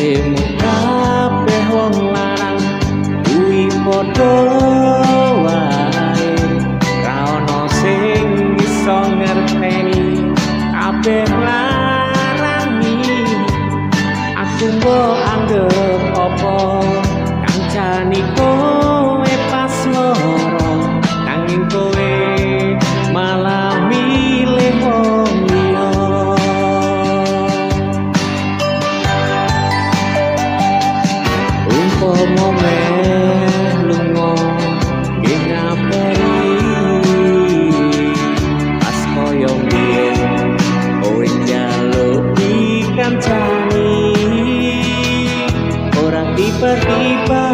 Jaremu kabeh wong lanang kuwi padha wae, ra ono sing iso ngerteni kabeh larani. Aku mbok anggap apa kancane kowe pas loro, nanging kowe malah milih wong liya. Umpama meh lunga nggih ngaperi pas koyo mbiyen kowe njaluk dikancani, ora tiba-tiba